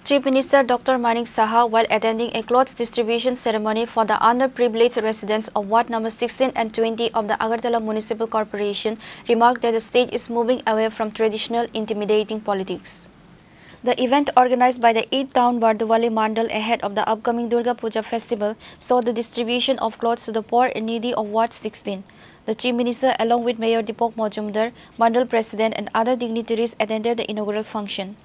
Chief Minister Dr. Manik Saha, while attending a clothes distribution ceremony for the underprivileged residents of Ward number 16 and 20 of the Agartala Municipal Corporation, remarked that the state is moving away from traditional intimidating politics. The event, organized by the 8th Town Bardawali Mandal ahead of the upcoming Durga Puja festival, saw the distribution of clothes to the poor and needy of Ward 16. The Chief Minister, along with Mayor Deepak Majumdar, Mandal President and other dignitaries attended the inaugural function.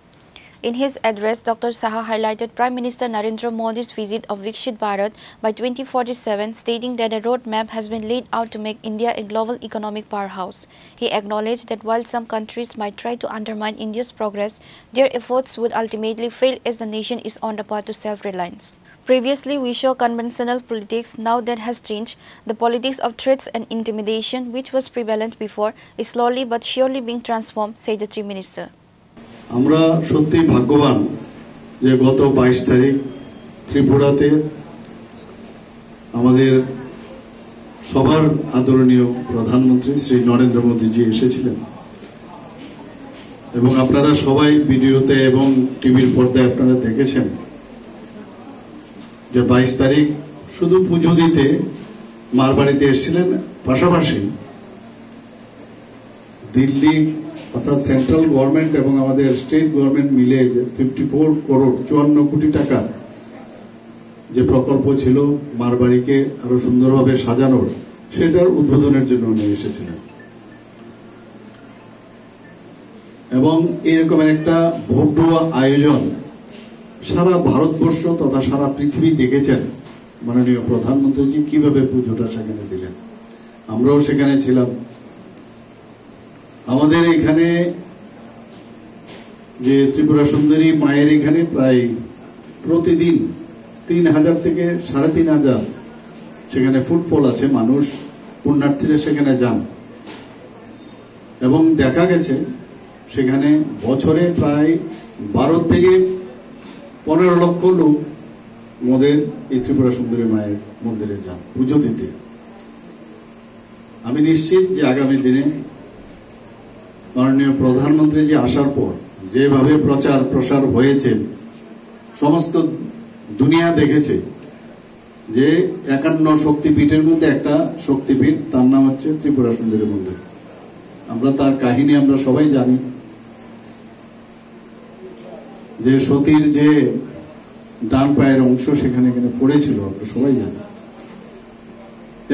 In his address, Dr. Saha highlighted Prime Minister Narendra Modi's visit of Viksit Bharat by 2047, stating that a roadmap has been laid out to make India a global economic powerhouse. He acknowledged that while some countries might try to undermine India's progress, their efforts would ultimately fail as the nation is on the path to self-reliance. Previously, we saw conventional politics. Now that has changed. The politics of threats and intimidation, which was prevalent before, is slowly but surely being transformed, said the Chief Minister. আমরা সত্যি ভাগ্যবান যে গত 22 তারিখ ত্রিপুরাতে আমাদের সবার আদরণীয় প্রধানমন্ত্রী শ্রী নরেন্দ্র মোদী জি এসেছিলেন এবং আপনারা সবাই ভিডিওতে এবং টিভির পর্দায় আপনারা দেখেছেন যে 22 তারিখ শুধু পুজো দিতে মারবাড়িতে এসেছিলেন পাশাপাশি দিল্লি অর্থাৎ সেন্ট্রাল গভর্নমেন্ট এবং আমাদের স্টেট গভর্নমেন্ট মিলে 54 করোড় 54 কোটি টাকা যে প্রকল্প ছিল মারবাড়িকে আরো সুন্দরভাবে সাজানোর সেটার উদ্বোধনের জন্য উনি এসেছিলেন এবং এরকমের একটা ভব্য আয়োজন সারা ভারতবর্ষ তথা সারা পৃথিবী দেখেছেন মাননীয় প্রধানমন্ত্রী কিভাবে পুজোটা সেখানে দিলেন আমরাও সেখানে ছিলাম আমাদের এখানে যে ত্রিপুরা সুন্দরী মায়ের এখানে প্রায় প্রতিদিন 3000 থেকে 3500 সেখানে ফুটফল আছে মানুষ পুণ্যার্থীরা সেখানে যান এবং দেখা গেছে সেখানে বছরে প্রায় 12 থেকে 15 লক্ষ লোক আমাদের এই ত্রিপুরা সুন্দরী মায়ের মন্দিরে যান পুজো দিতে আমি নিশ্চিত যে আগামী দিনে মাননীয় প্রধানমন্ত্রী জি আসার পর যেভাবে প্রচার প্রসার হয়েছে সমস্ত দুনিয়া দেখেছে যে 51 শক্তিপীঠের মধ্যে একটা শক্তিপীঠ তার নাম হচ্ছে ত্রিপুরা সুন্দরী মন্দির আমরা তার কাহিনী আমরা সবাই জানি যে সতীর যে ডান পায়ের অংশ সেখানে পড়েছিল আমরা সবাই জানি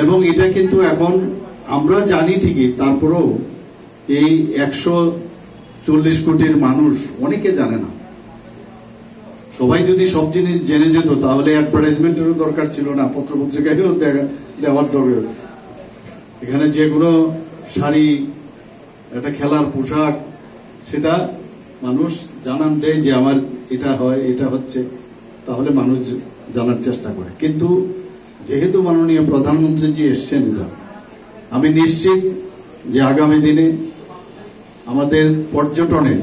এবং এটা কিন্তু এখন আমরা জানি ঠিকই তারপরেও এই 140 কোটির মানুষ অনেকে জানে না সবাই যদি সব জিনিস জেনে যেত তাহলে অ্যাডভার্টাইজমেন্টেরও দরকার ছিল না পত্রপত্রিকায়ও দেওয়ার দরকার এখানে যে কোনো শাড়ি একটা খেলার পোশাক সেটা মানুষ জানান দেয় যে আমার এটা হয় এটা হচ্ছে তাহলে মানুষ জানার চেষ্টা করে কিন্তু যেহেতু মাননীয় প্রধানমন্ত্রী জি এসেছেন আমি নিশ্চিত যে আগামী দিনে আমাদের পর্যটনের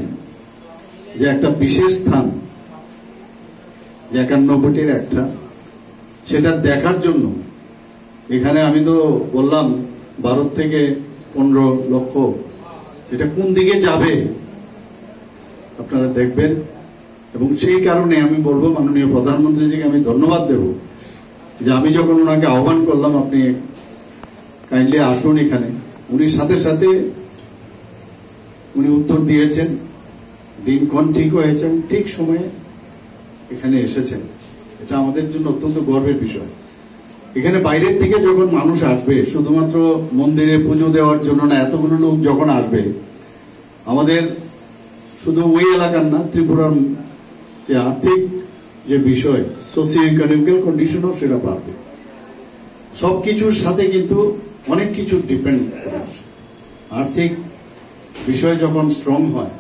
যে একটা বিশেষ স্থান যে 51 কোটির একটা সেটা দেখার জন্য এখানে আমি তো বললাম 12 থেকে 15 লক্ষ এটা কোন দিকে যাবে আপনারা দেখবেন এবং সেই কারণে আমি বলবো মাননীয় প্রধানমন্ত্রীজিকে আমি ধন্যবাদ দেব যে আমি যখন ওনাকে আহ্বান করলাম আপনি কাইন্ডলি আসুন এখানে উনি সাথে সাথে উনি উত্তর দিয়েছেন দিনক্ষণ ঠিক হয়েছে এবং ঠিক সময়ে এখানে এসেছেন এটা আমাদের জন্য অত্যন্ত গর্বের বিষয় এখানে বাইরের থেকে যখন মানুষ আসবে শুধুমাত্র মন্দিরে পুজো দেওয়ার জন্য না এতগুলো লোক যখন আসবে আমাদের শুধু ওই এলাকার না ত্রিপুরার যে আর্থিক যে বিষয় সোশিও ইকোনমিক্যাল কন্ডিশনও সেটা বাড়বে সবকিছুর সাথে কিন্তু অনেক কিছু ডিপেন্ড আর্থিক বিষয় যখন স্ট্রং হয়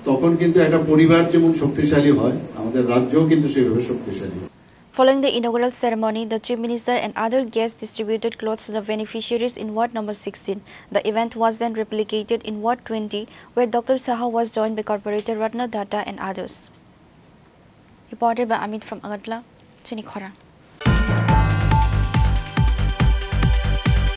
তখন কিন্তু একটা পরিবার যেমন শক্তিশালী হয় আমাদের রাজ্যও কিন্তু সেভাবে শক্তিশালী হয় Following the inaugural ceremony, the Chief Minister and other guests distributed clothes to the beneficiaries in Ward number 16. The event was then replicated in Ward 20, where Dr. Saha was joined by Corporator Ratna Datta and others. Reported by Amit from Agartala, Chinikhora.